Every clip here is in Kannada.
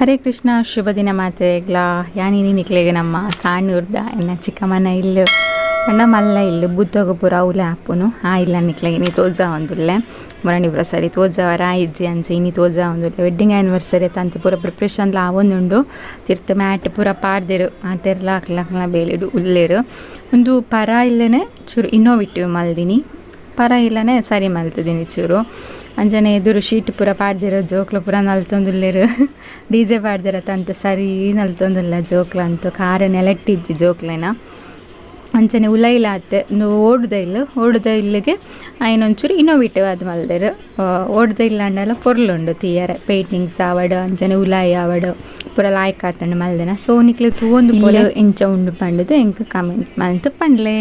ಹರೇ ಕೃಷ್ಣ ಶುಭ ದಿನ ಮಾತೆಗ್ಲ ಯಾನಿ ನಿಕ್ಲೆಗೆ ನಮ್ಮ ಸಾಣೂರ್ದ ಎನ್ನ ಚಿಕ್ಕಮ್ಮನ ಇಲ್ಲು ಪಂಡ ಮಲ್ಲ ಇಲ್ಲು ಬುದ್ಧಗ ಪೂರ ಅವಲೆ ಆಪುನು ಆ ಇಲ್ಲ ನಿಕ್ಲೆಗೆ ನೀ ತೋಜಾ ಒಂದುಲ್ಲೆ ಮೊರಣಿಪುರ ಸರಿ ತೋಜಾವರ ಇಜ್ಜಿ ಅಂಚೆ ಇನಿ ತೋಜಾ ಒಂದುಲ್ಲೆ ವೆಡ್ಡಿಂಗ್ ಆ್ಯನಿವರ್ಸರಿ ತಂಚೆ ಪೂರ ಪ್ರಿಪ್ರೇಷನ್ಲ ಆವೊಂದುಂಡು ತಿರ್ತ ಮ್ಯಾಟ್ ಪೂರ ಪಾಡ್ದೆರು ಆತೆರ್ಲ ಅಕ್ಲಕ್ಲ ಬೇಲೆಡು ಉಲ್ಲೆರು ಒಂದು ಪರ ಇಲ್ಲನೆ ಚೂರು ಇನ್ನೋವಿಟ್ಟಿವ್ ಮಲ್ದಿನಿ ಪರ ಇಲ್ಲನೆ ಸರಿ ಮಲ್ತಿದ್ದೀನಿ ಚೂರು ಅಂಜನೆ ಎದುರು ಶೀಟ್ ಪೂರ ಪಾಡ್ದಿರೋ ಜೋಕ್ಲ ಪೂರ ನಲ್ತೊಂದುಲ್ಲೇರು ಡಿ ಜೆ ಪಾಡ್ದಿರತ್ತಂತ ಸರಿ ನಲ್ತೊಂದುಲ್ಲ ಜೋಕ್ಲ ಅಂತೂ ಖಾರ ನೆಲೆಟ್ಟಿಜ್ಜಿ ಜೋಕ್ಲೆನ ಅಂಚನೆ ಉಲೈಲ ಆತೆ ಓಡುದ ಇಲ್ಲಿಗೆ ಇನ್ನೊಂಚೂರು ಇನ್ನೋವೇಟಿವ್ ಅದು ಮಲ್ದೇರು ಓಡುದ ಇಲ್ಲ ಅಂಡೆಲ್ಲ ಪೊರ್ಲುಂಡು ತೀಯರೆ ಪೇಂಟಿಂಗ್ಸ್ ಆವಡು ಅಂಚನೆ ಉಲಾಯಿ ಆವಡು ಪೂರ ಲಾಯ್ಕ್ ಆತಂಡು ಮಲ್ದೆನ ಸೊ ನಿಕ್ಲೆ ತೂವೊಂದು ಪೋಲೆ ಇಂಚ ಉಂಡು ಪಂಡದು ಎಂಕ್ ಕಮೆಂಟ್ ಮಲ್ತು ಪಂಡ್ಲೆ.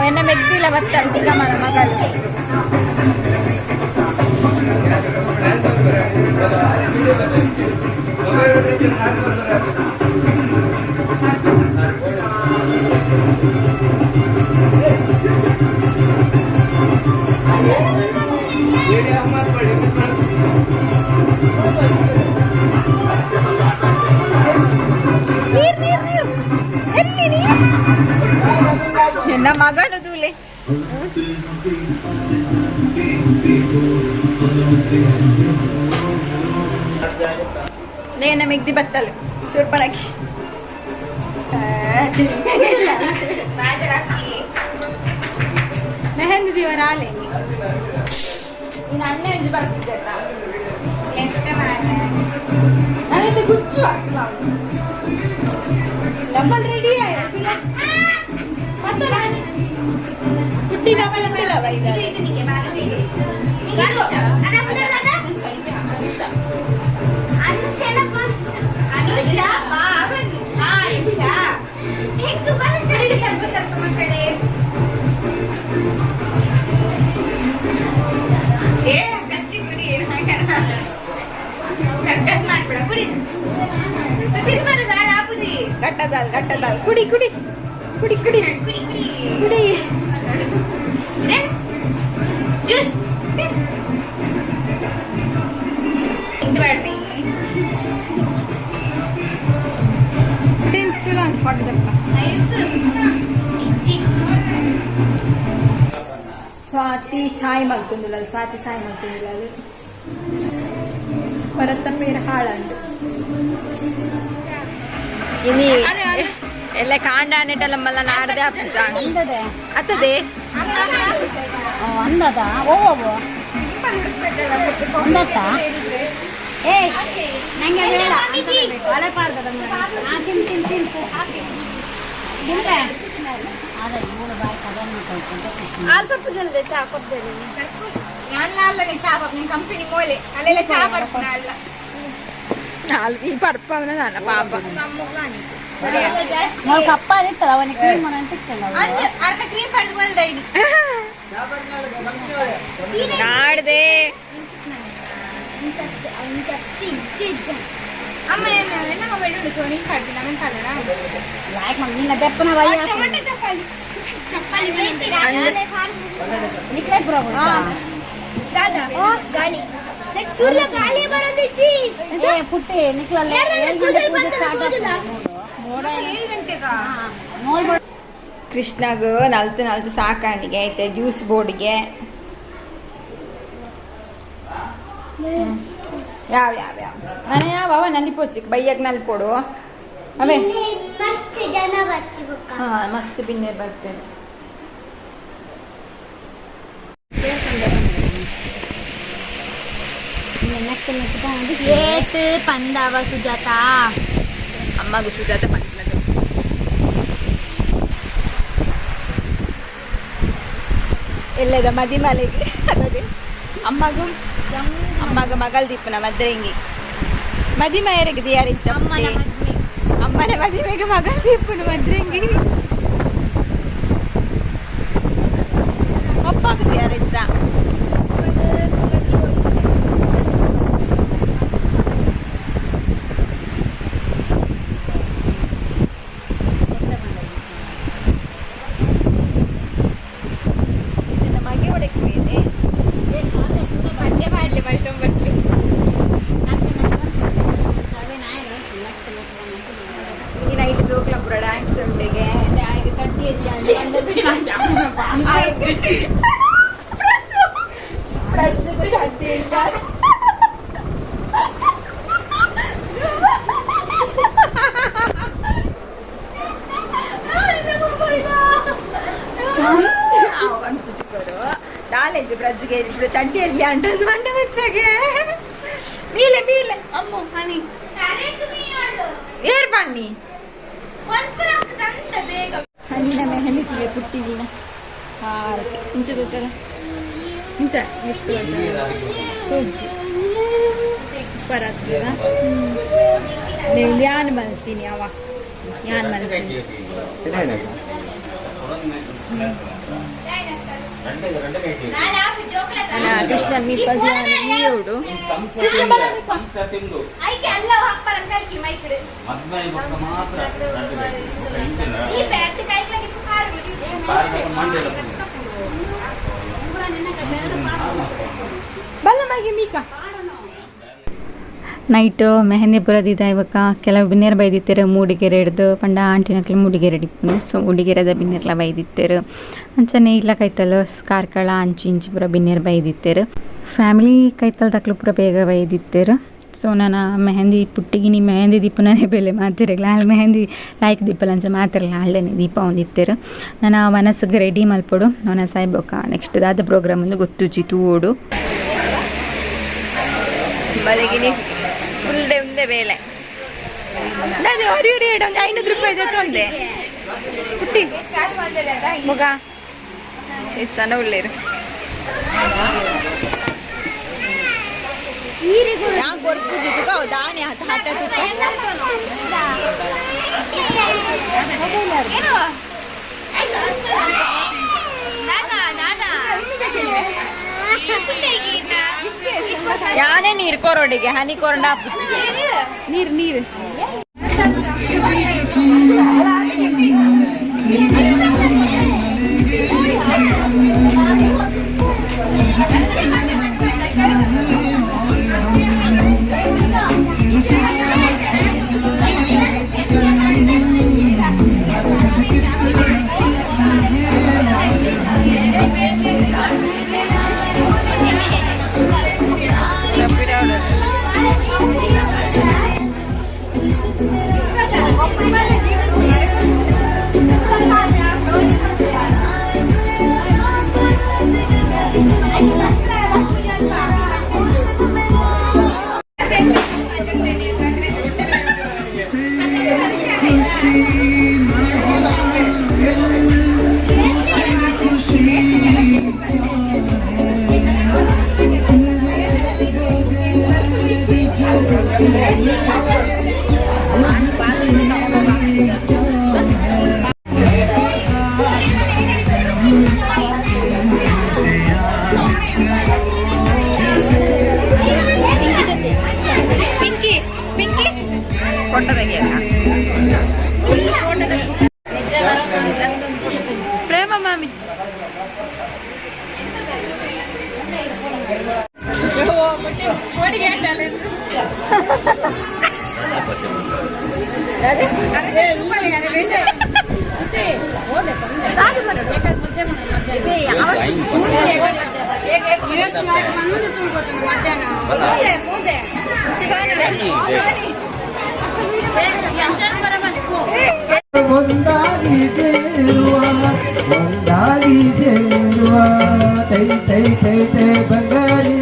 ಎನ್ನ ಮೆಗ್ದಿಲ್ಲ ಬರ್ತಾರೆ ಚಿಕ್ಕಮ್ಮನ ಮಗಳು ಎನ್ನ ಮಗನು ದೂಲೆ ನೇನ ಮೆಗ್ದಿ ಬತ್ತಲು ಸೂರ್ಪರಾಕಿ ಮೆಹಂದಿ ದಿವರ ಆಲೆ ನೀನು ಅಣ್ಣ ಬರ್ತಿದ್ದ ಡಬಲ್ ರೆಡಿ ಗಟ್ಟದಾಲ್ ಕುಡಿ ಕುಡಿ ಕುಡಿ ಕುಡಿ ಕುಡಿ ಕುಡಿ ಕುಡಿ ಜ್ಯೂಸ್ స్వాతి ఛాయ్ మగ్గుంది స్వాతి ఛాయ్ మగ్గుంది ಪರತ್ತ ಪೇರು ಹಾಳಂಡು ಇನಿ ಎಲ್ಲ ಕಾಂಡ ನೆಟ್ಟಲ್ಲ ಮಲ್ಲ ನಾಡದೆ ಅತ್ತದೆ ಅಂದದ ಓವೋ ಅಂದತ್ತ ಏ ನಂಗೆ ಬೇಡ ಹಳೆ ಪಾಡ್ದ ತಿನ್ ತಿನ್ ತಿನ್ ತಿಂದೆ ಅದೇ ಮೂರು ಬಾಯಿ ಕದನ್ನು ಕಳ್ಕೊಂಡು ಆಲ್ಪಪ್ಪು ಜಲ್ದೆ ಚಾ ಕೊಡ್ತೇನೆ ഞാനല്ല ചാ പറഞ്ഞു കമ്പനി പോലെ അല്ലെ ചാ പടപ്പണല്ല ഈ പടപ്പവന നല്ല പാപ്പ ಕಪ್ಪ ಇತ್ತಲ್ಲ ಅವನಿಗೆ ಕ್ರೀಮ್ ಅರ್ಧ ಕ್ರೀಮ್ ಪಡ್ಕೊಳ್ದೈಡಿ ನಾಡ್ದೆ ಅಮ್ಮ ನಮ್ಮ ಬೆಳ್ಳುಳ್ಳಿ ಸೋನಿ ಕಡ್ಡಿ ನಮಗೆ ಕನ್ನಡ ಯಾಕೆ ಮಗ ನಿನ್ನ ಬೆಪ್ಪನ ವೈ ಚಪ್ಪಲಿ ನಿಕ್ಲೆ ಬರೋದು ದಾದಾ ಗಾಳಿ ಚೂರ್ಲ ಗಾಳಿ ಬರೋದಿಜ್ಜಿ ಏ ಪುಟ್ಟಿ ನಿಕ್ಲಲ್ಲ 7 ಗಂಟೆಗಾ ಕೃಷ್ಣಗ ನಲ್ತು ಸಾಕಾಣಿಗೆ ಐತೆ ಜ್ಯೂಸ್ ಬೋರ್ಡ್ಗೆ ಯಾವ ನಾನು ಯಾವ ನಲ್ಲಿಪೋಚಿಕ್ ಬೈಯಕ್ ನಲ್ಪೋಡು ಅವೇ ಮಸ್ತ್ ಬಿನ್ನೆ ಬರ್ತೇನೆ ಏಟ್ ಪಂದವ ಸುಜಾತ ಅಮ್ಮಗೂ ಸುಜಾತ ಪಂದದು ಎಲ್ಲದ ಮದಿಮಲೆಗೆ ಅದೇ ಅಮ್ಮಗೂ ಮಗಳ ದೀಪನ ಮದ್ರೆಂಗಿ ಮದಿಮೆಯರಿಗೆ ದಿಯಾರಿಚ್ಚ ಅಮ್ಮನ ಮದಿಮೆಗೆ ಮಗಳ ದೀಪನ ಮದ್ರೆಂಗಿ ಅಪ್ಪಗೂ ದಿಯಾರಿಚ್ಚ ಡ್ಯಾನ್ಸ್ ಉಂಟಿಗೆ ಚಟ್ನಿ ನಾಲೆಜ್ ಬ್ರಜ್ಗೆ ఇప్పుడు చడ్డీ అంటుంది వంట వచ్చాగే మీలే అమ్మో అని ఏర్ పన్ని ಹಣ್ಣಿನ ಮೆಹಂದಿ ಪುಟ್ಟಿದಿನ ಇಂಚ ಗೊತ್ತಾರ ಇಂಚ ಸೂಪರ್ ಆಗ್ತದ ನೀವು ಯಾನ್ ಮಲ್ತೀನಿ ಅವ ಯಾನ್ ಮಲ್ತೀನಿ ಕೃಷ್ಣ ಮೀ ಪಲ್ಯೋಡು ಬಲ್ಲಮ್ಮಗೆ ಮೀಕಾ ನೈಟು ಮೆಹಂದಿ ಬರೋದಿದ್ದ ಇವಾಗ ಕೆಲವು ಬಿನ್ನೇರು ಬೈದಿತ್ತೇರು ಮೂಡಿಗೆರೆ ಹಿಡ್ದು ಪಂಡ ಆಂಟಿನಕ್ಲೆ ಮೂಡಿಗೆರೆ ಹಿಡಿಪುನು ಸೊ ಮೂಡಿಗೆರೆದ ಬಿನ್ನೇರ್ಲ ಬೈದಿತ್ತೇರು ಅಂಚನೆ ಇಲ್ಲ ಕೈತಲು ಕಾರ್ಕಳ ಅಂಚು ಇಂಚು ಪೂರ ಬಿನ್ನೇರು ಬೈದಿತ್ತೇರು ಫ್ಯಾಮಿಲಿ ಕೈತಲ್ ತಕ್ಲು ಪೂರ ಬೇಗ ಬೈದಿತ್ತೇರು ಸೊ ನಾನು ಮೆಹಂದಿ ಪುಟ್ಟಿಗಿನಿ ಮೆಹಂದಿ ದೀಪನೇ ಬೆಲೆ ಮಾತಿರಲ್ಲ ಅಲ್ಲಿ ಮೆಹಂದಿ ಲಾಯ್ಕ್ ದೀಪಲ್ ಅಂಚ ಮಾತಿರಲ್ಲ ಹಳ್ಳೆನೆ ದೀಪ ಒಂದಿತ್ತೇರು ನಾನು ಮನಸ್ಸಿಗೆ ರೆಡಿ ಮಲ್ಪೊಡು ನಾನು ಸಾಯ್ಬೋಕ ನೆಕ್ಸ್ಟ್ ದಾದ ಪ್ರೋಗ್ರಾಮ್ ಒಂದು ಗೊತ್ತುಜಿತು ಓಡು ಬಲಗಿನಿ ಫುಲ್ ಡೇ ಒಂದೇ ಬೇಲೆ ಅದೇ ಹೊರಿ ಹೊರಿ ಇಡ ಒಂದು 500 ರೂಪಾಯಿ ತೊಂದೆ ಪುಟ್ಟಿ ಮುಗ ಇದು ಚೆನ್ನ ಉಳ್ಳೇರು ಯಾಕೆ ಗೊರ್ಪುಜಿ ತುಕ ದಾಣಿ ಹಟ್ಟ ತುಕ ಯಾನೇ ನೀರು ಕೊರೋಡಿಗೆ ಹನಿ ಕೊರಂಡ ನೀರು ನೀರು ಪ್ರೇಮ ಮಾಮಿ ಒಂದಾಗಿ ಸೇರುವ ತೈ ತೈ ತೈ ತೈ ಬಂಗಾರಿ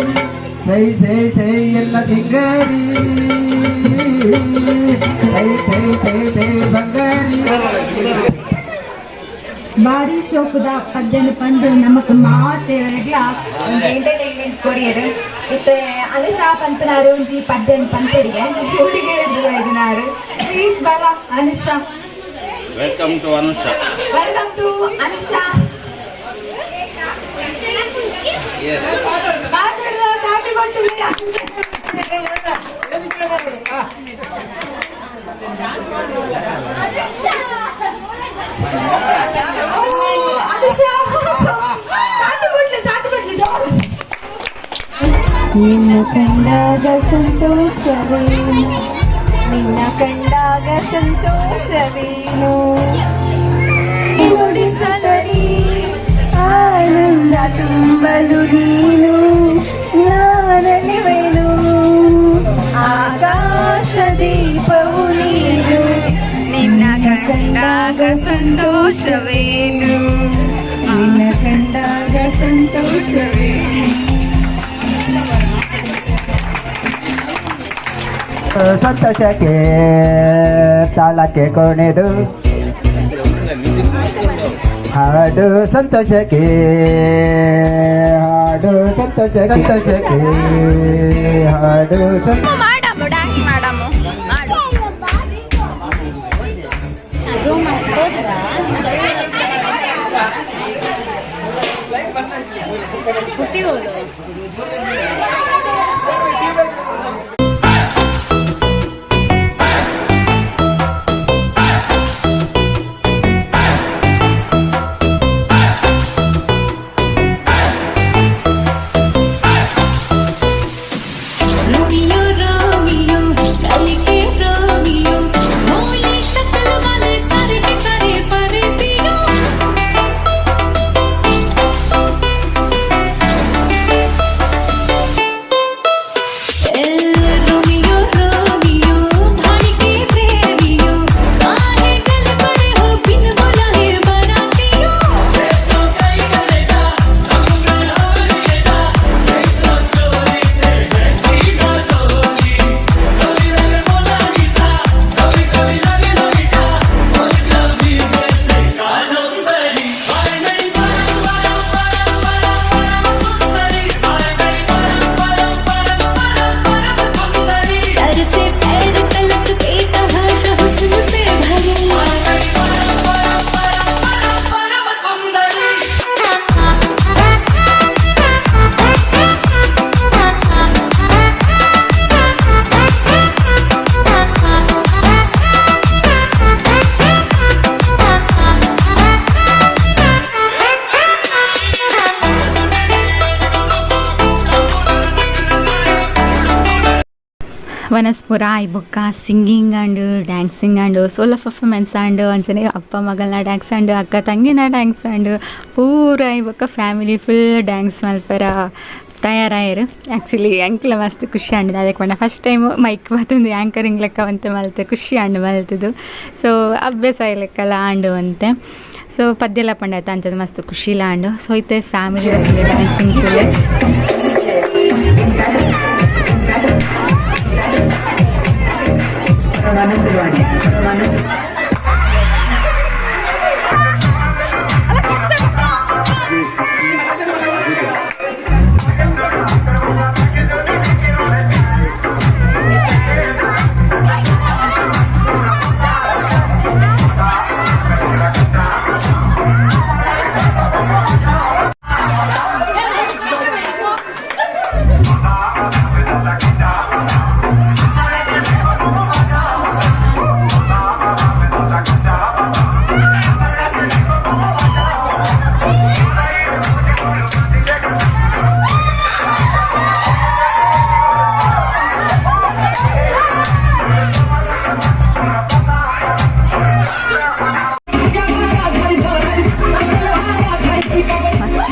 ತೈ ಸೈ ಸೈ ಎಲ್ಲ ಸಿಂಗಾರಿ ತೈ ತೈ ತೈ ತೈ ಬಂಗಾರಿ ಬಾರಿ ಶೋಕದ ಪದ್ಯನ ಪಂದು ನಮಕ್ ಮಾತೆಲ್ಲ ಒಂದು ಎಂಟರ್ಟೈನ್ಮೆಂಟ್ ಕೊರಿಯರು ಇತ್ತೆ ಅನುಷಾ ಪಂತನಾರು ಒಂಜಿ ಪದ್ಯನ ಪಂತರಿಗೆ ಹುಡುಗಿಯರು ಇದನಾರು ಪ್ಲೀಸ್ ಬಾಲ Anusha welcome to Anusha coffee ಕೊಟ್ಟಿಲ್ಲ ಅನುಷಾ ನಿನ್ನ ಕಂಡಾಗ ಸಂತೋಷವೇನು ನಿನ್ನ ಕಂಡಾಗ ಸಂತೋಷವೇನು ನುಡಿಸಲರಿ ಆನಂದ ತುಂಬಲು ನೀನು ನಾನಲಿವೆನು ಆಕಾಶ ದೀಪವು ನೀನು ನಿನ್ನ ಕಂಡಾಗ ಸಂತೋಷವೇನು ನಿನ್ನ ಕಂಡಾಗ ಸಂತೋಷವೇನು ಸಂತೋಷಕ್ಕೆ ತಾಳಕ್ಕೆ ಕೊನೆದು ಹಾಡು ಸಂತೋಷಕ್ಕೆ ಹಾಡು ಸಂತೋಷಕ್ಕೆ ಹಾಡು ಮಾಡಮ್ಮ ಡ್ಯಾನ್ಸ್ ಮಾಡಮ್ಮ ಮಾಡು ವನಸ್ಪುರ ಐಬೊಕ್ಕ singing and dancing and solo performance and ಅಂಚನೆ ಅಪ್ಪ ಮಗಲ್ನ ಡ್ಯಾನ್ಸ್ ಆ್ಯಂಡ್ ಅಕ್ಕ ತಂಗಿನ ಡ್ಯಾನ್ಸ್ ಆ್ಯಂಡ್ ಪೂರ ಐಬೊಕ್ಕ ಫ್ಯಾಮಿಲಿ ಫುಲ್ ಡ್ಯಾನ್ಸ್ ಮಲ್ಪರ ತಯಾರಾಯರು. ಆ್ಯಕ್ಚುಲಿ ಎಂಕ್ಲ ಮಸ್ತ್ ಖುಷಿ ಆಂಡಿದ್ದು ಅದಕ್ಕೆ ಪಂಡ ಫಸ್ಟ್ ಟೈಮ್ ಮೈಕ್ ಬತ್ತೊಂದು ಆ್ಯಂಕರಿಂಗ್ ಲೆಕ್ಕ ಅಂತೆ ಮಲ್ತೆ ಖುಷಿ ಆಂಡು ಮಲ್ತದು. ಸೊ ಅಭ್ಯಾಸ ಲೆಕ್ಕಲ್ಲ ಆಂಡು ಅಂತೆ. ಸೊ ಪದ್ಯೆಲ್ಲ ಪಂಡ ಆಯ್ತು ಅಂಚದು ಮಸ್ತ್ ಖುಷಿಲ ಆಂಡು. ಸೊ ಐತೆ ಫ್ಯಾಮಿಲಿ ಡ್ಯಾನ್ಸಿಂಗ್ ತುಲೆ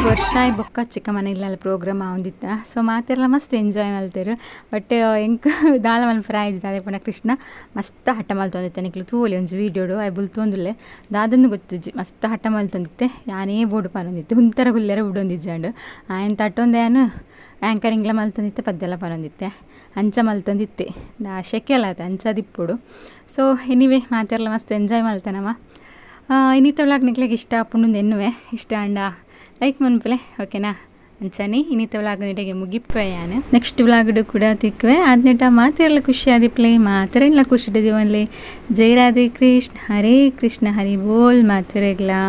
ವರ್ಷ ಬೊಕ್ಕ ಚಿಕ್ಕ ಮನೆಯಲ್ಲಿ ಪ್ರೋಗ್ರಾಮ್ ಆವಂದಿತ್ತ. ಸೊ ಮಾತೆಲ್ಲ ಮಸ್ತ್ ಎಂಜಾಯ್ ಮಲ್ತೇರು. ಬಟ್ ಎಂಕ್ ದಾಳ ಮಲ್ಪರ ಆಯ್ತು ಅದೇ ಪುನಃ ಕೃಷ್ಣ ಮಸ್ತ್ ಹಠ ಮಲ್ತೊಂದಿತ್ತೆ. ನಿಕ್ಲು ತೂಲಿ ಒಂಜಿ ವೀಡಿಯೋಡು ಐ ಬುಲ್ತೊಂದುಲ್ಲೆ ದಾದನ್ನು ಗೊತ್ತಿಜ್ಜಿ ಮಸ್ತ್ ಹಠ ಮಲ್ತೊಂದಿತ್ತೆ. ಯಾನೇ ಬೋರ್ಡು ಪಾನೊಂದಿತ್ತೆ ಹುಂತರ ಹುಲ್ಲೆರ ಬಿಡೊಂದಿಜ್ಜಾಂಡು ಆಯನ್ ತಟ್ಟೊಂದೇನು ಆ್ಯಂಕರಿಂಗ್ಲ ಮಲ್ತೊಂದಿತ್ತೆ ಪದ್ಯೆಲ್ಲ ಪಾನೊಂದಿತ್ತೆ ಅಂಚ ಮಲ್ತೊಂದಿತ್ತೆ ಶೆಕೆಲ್ಲ ಆಯ್ತು ಅಂಚ ದಿಪ್ಪುಡು. ಸೊ ಎನಿವೆ ಮಾತೆಲ್ಲ ಮಸ್ತ್ ಎಂಜಾಯ್ ಮಲ್ತಾನಮ್ಮ. ಇನ್ನಿತ ವ್ಲಾಗ್ ನಿಕ್ಲಿಗೆ ಇಷ್ಟ ಆಪುಂಡು ಎನ್ನುವೆ ಇಷ್ಟ ಅಂಡ ಲೈಕ್ ಮನ್ಪಲೆ ಓಕೆನಾ ಅಂಚನೆ ಇನ್ನಿತ ವ್ಲಾಗ್ ನಿಡೆಗೆ ಮುಗಿಪ್ಪೆ ಯಾನು ನೆಕ್ಸ್ಟ್ ವ್ಲಾಗ್ಡು ಕೂಡ ತಿಕ್ವೆ ಆದ್ನೆಟ ಮಾತೆಲ್ಲ ಖುಷಿ ಆದಿಪ್ಲೆ ಮಾತೆರೆಲ್ಲ ಖುಷಿ ಇಡದಿವನ್ಲೆ. ಜೈ ರಾಧೆ ಕೃಷ್ಣ ಹರೇ ಕೃಷ್ಣ ಹರಿ ಬೋಲ್ ಮಾತೆರೆಗ್ಲಾ.